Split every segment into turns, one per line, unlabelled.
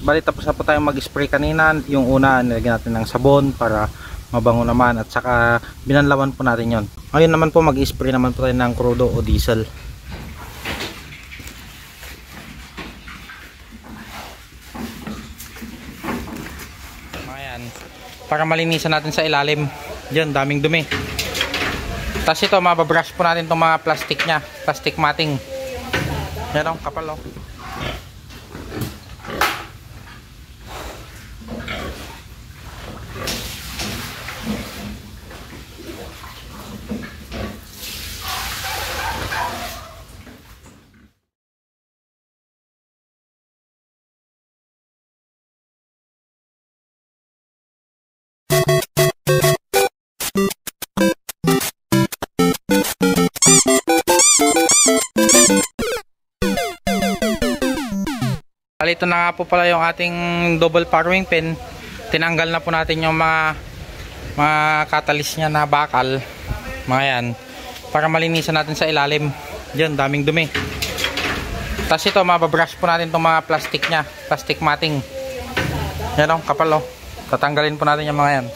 Bali tapos na po tayong mag-spray kanina. Yung una nilagyan natin ng sabon para mabango naman, at saka binanlawan po natin yon. Ngayon naman po mag-spray naman po tayo ng crudo o diesel. Ayan, para malinisan natin sa ilalim. Diyan, daming dumi. Tapos ito, mababrush po natin itong mga plastic nya, plastic matting. Yan o, kapal o. Ito na nga po pala yung ating double farrowing pen. Tinanggal na po natin yung mga catalyst nya na bakal, mga yan, para malinisan natin sa ilalim. Diyan, daming dumi. Tapos ito, mababrush po natin itong mga plastic nya, plastic matting. Yan o, kapal o. Tatanggalin po natin yung mga yan.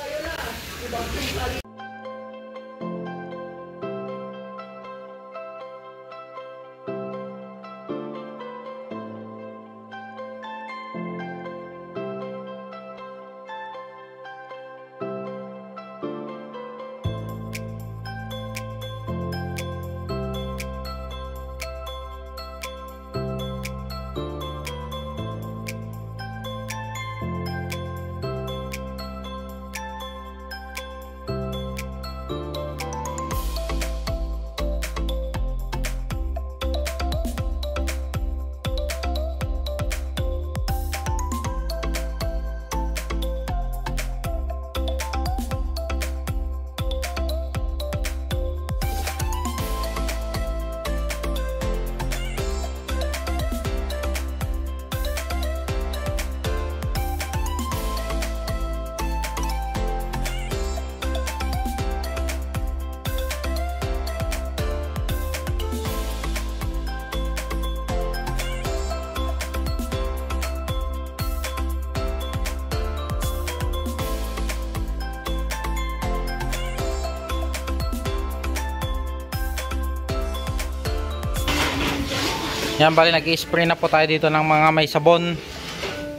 Yan, bali nag-i-spray na po tayo dito ng mga may sabon.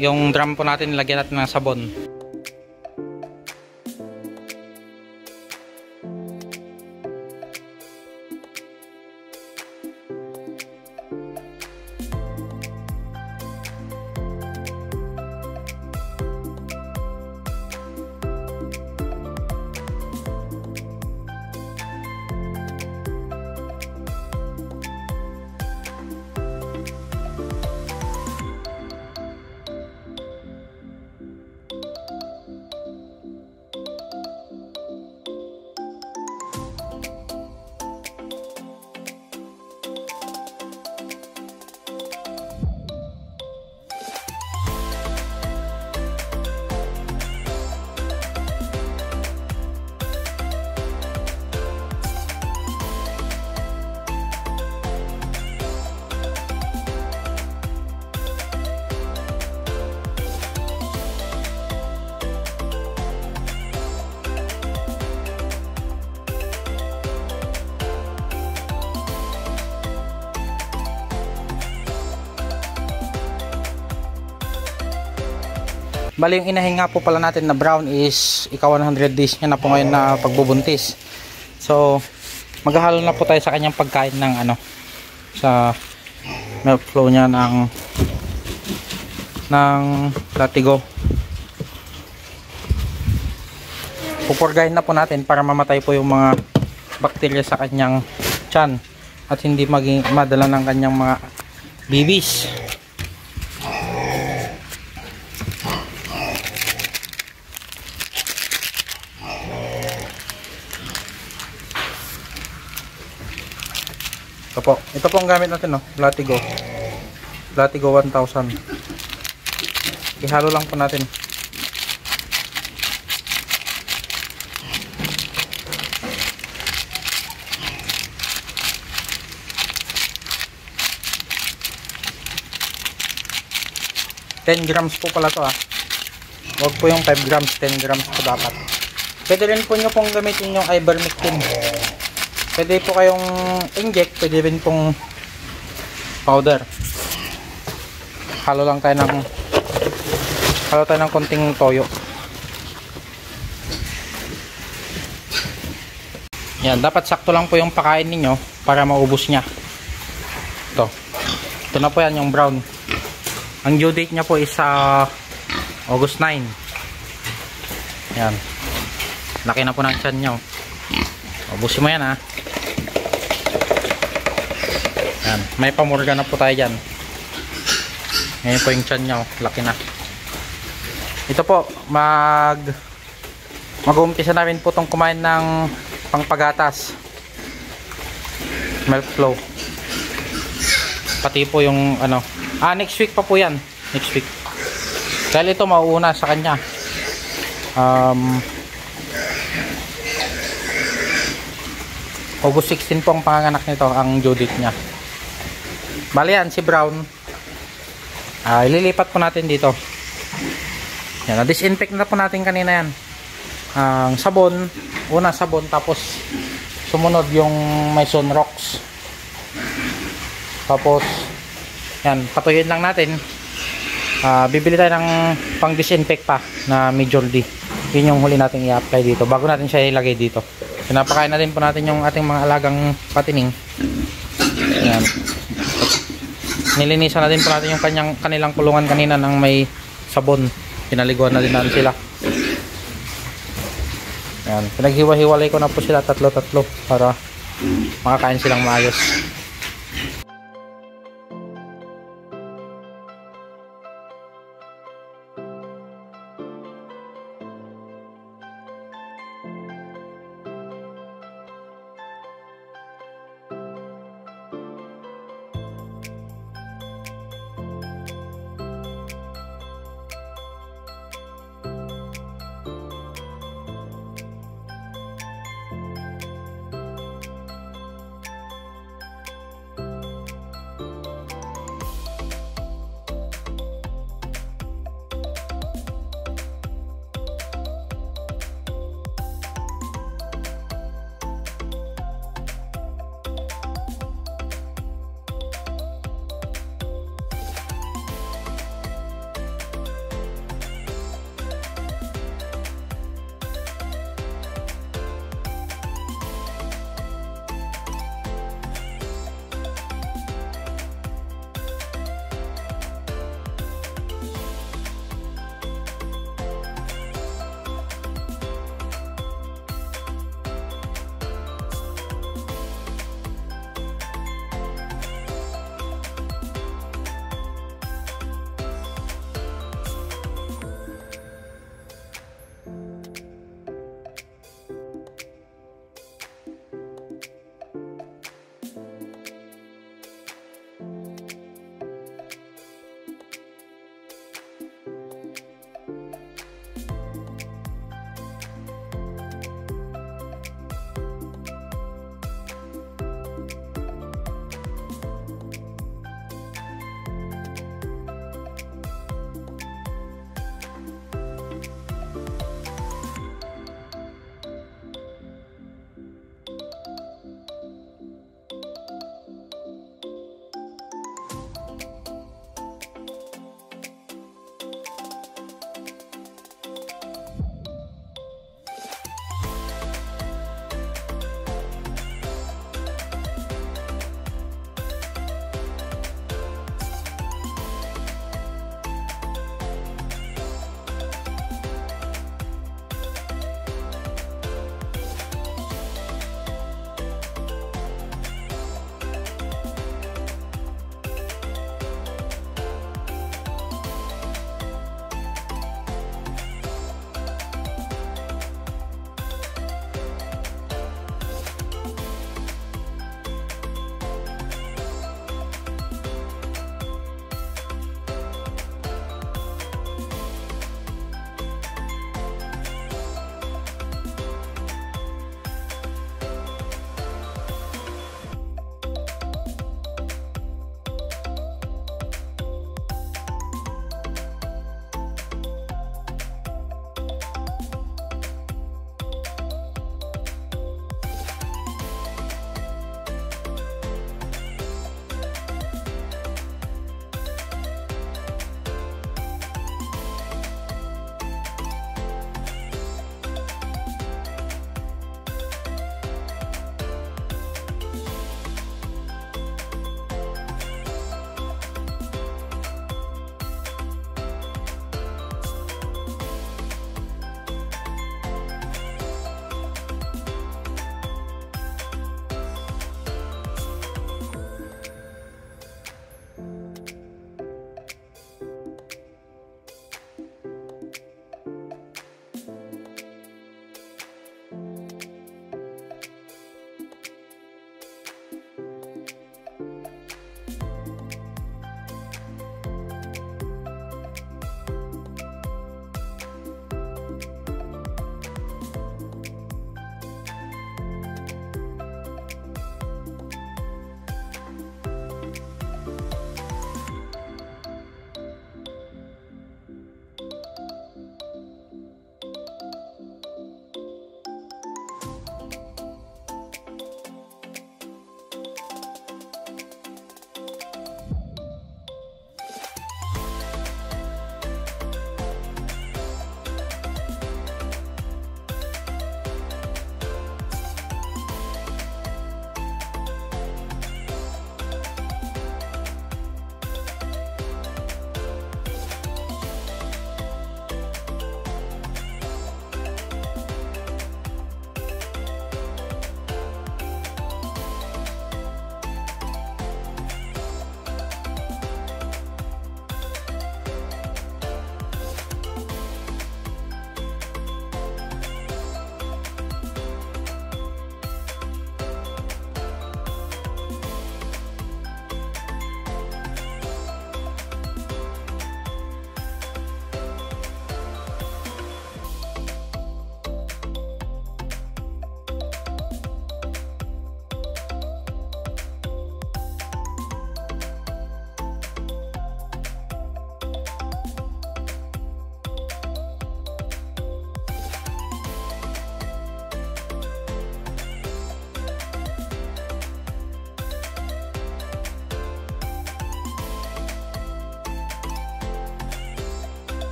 Yung drum po natin, nilagyan natin ng sabon. Bali yung inahinga po pala natin na brown is ika 100 days niya na po ngayon na pagbubuntis. So maghahalo na po tayo sa kanyang pagkain ng ano, sa milk flow niya ng latigo. Pupurgahin na po natin para mamatay po yung mga bakterya sa kanyang tiyan at hindi maging madala ng kanyang mga babies. Ito po ang gamit natin, no? Latigo 1000. Ihalo lang po natin. 10 grams po pala to, Huwag po yung 5 grams, 10 grams po dapat. Pwede rin po nyo pong gamitin yung ivermectin. Pwede po kayong inject, pwede rin pong powder. Halo tayo ng konting toyo. Yan, dapat sakto lang po yung pakain ninyo para maubos nya. Ito na po yan, yung brown. Ang due date nya po is August 9. Yan. Laki na po ng tiyan nyo. Ubusin mo yan, Yan. May pamurga na po tayo dyan. Ngayon po yung tiyan nyo. Laki na. Ito po, mag-uumpisa na rin po itong kumain ng pangpagatas. Milk flow. Pati po yung next week pa po yan. Next week. Dahil ito mauuna sa kanya. August 16 po ang panganganak nito, ang due date nya. Bali yan, si Brown. Ililipat po natin dito. Yan, na-disinfect na po natin kanina yan. Ang sabon, una sabon, tapos sumunod yung may sunrocks. Tapos, yan, patuyuin lang natin. Bibili tayo ng pang-disinfect pa na Major D. Yun yung huli natin i-apply dito bago natin siya ilagay dito. Pinapakain na din po natin yung ating mga alagang patining. Yan. Nilinisan na din po natin yung kanilang kulungan kanina ng may sabon. Pinaliguan na din natin sila. Yan. Pinaghiwa-hiwalay ko na po sila tatlo-tatlo para makakain silang maayos.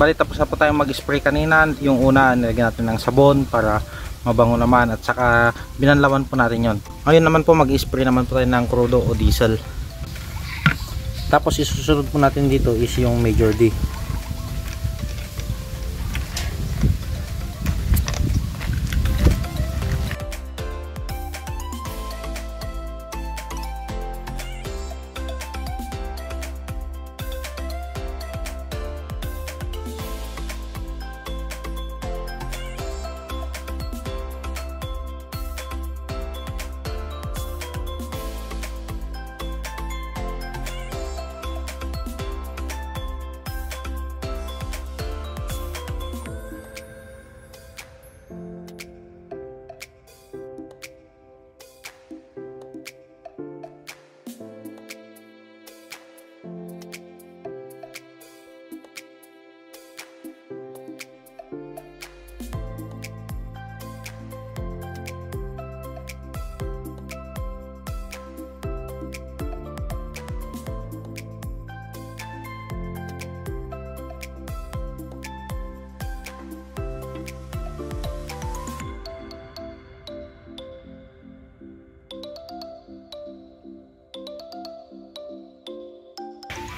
Bali tapos na po tayo mag-spray kanina. Yung una, nilagyan natin ng sabon para mabango naman, at saka binanlawan po natin yon. Ngayon naman po mag-spray naman po tayo ng crudo o diesel. Tapos isusunod po natin dito is yung Major D.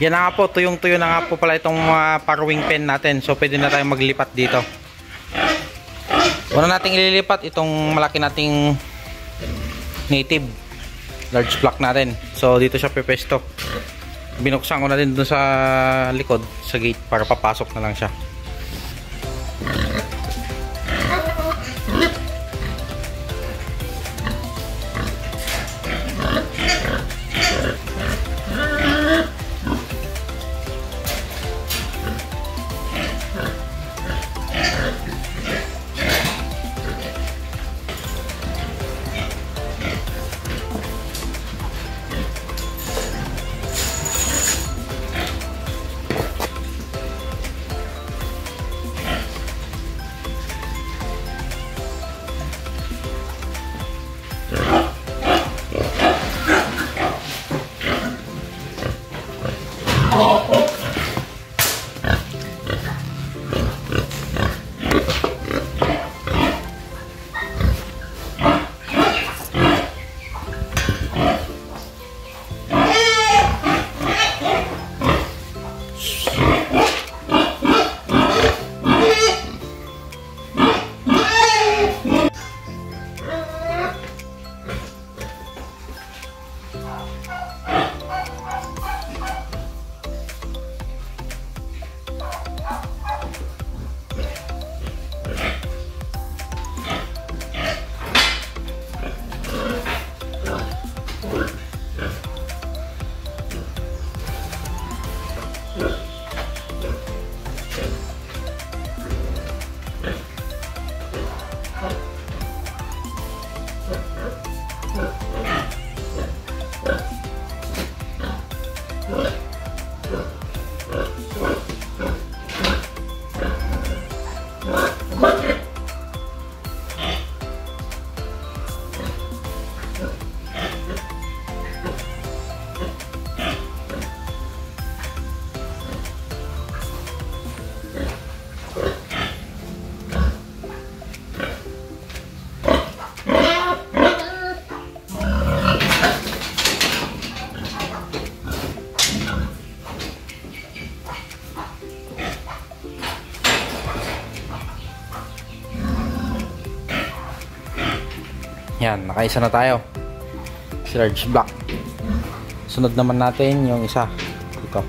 Yan na nga po, tuyong-tuyo na nga po pala itong parwing pen natin. So pwede na tayong maglipat dito. Una nating ililipat itong malaki nating native large block natin. So dito siya pepesto. Binuksan ko na din doon sa likod, sa gate, para papasok na lang siya. Yan, nakaisa na tayo. Si large block. Sunod naman natin yung isa. Ito.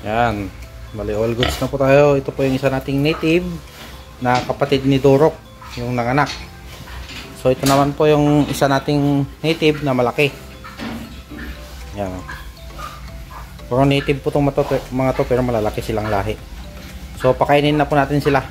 Yan. Bali, all goods na po tayo. Ito po yung isa nating native na kapatid ni Durok, yung nanganak. So, ito naman po yung isa nating native na malaki. Yan. Puro native po itong mga to, pero malalaki silang lahi. So, pakainin na po natin sila.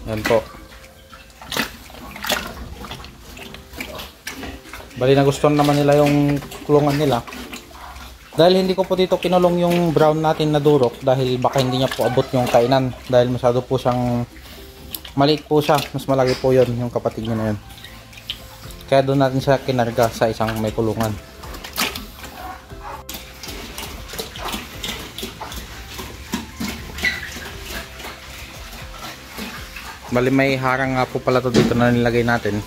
Yan po. Bali, nagustuhan naman nila yung kulungan nila. Dahil hindi ko po dito kinulong yung brown natin na Durok, dahil baka hindi niya po abot yung kainan. Dahil masyado po siyang maliit po siya. Mas malaki po yun, yung kapatid niya na yun. Kaya doon natin siya kinarga sa isang may kulungan. Bali, may harang nga po pala to dito na nilagay natin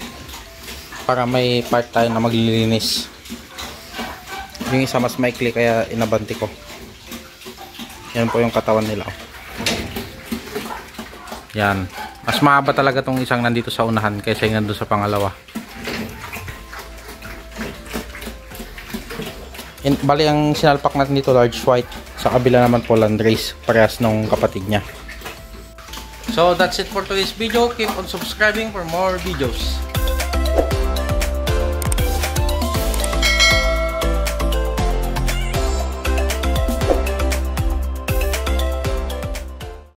para may part tayo na maglilinis. Yung isa mas maikli kaya inabanti ko. Yan po yung katawan nila. Yan. Mas mahaba talaga tong isang nandito sa unahan kaysa yung nandito sa pangalawa. Bali, ang sinalpak natin dito large white. Sa kabila naman po landrace. Parehas nung kapatid niya. So that's it for today's video. Keep on subscribing for more videos.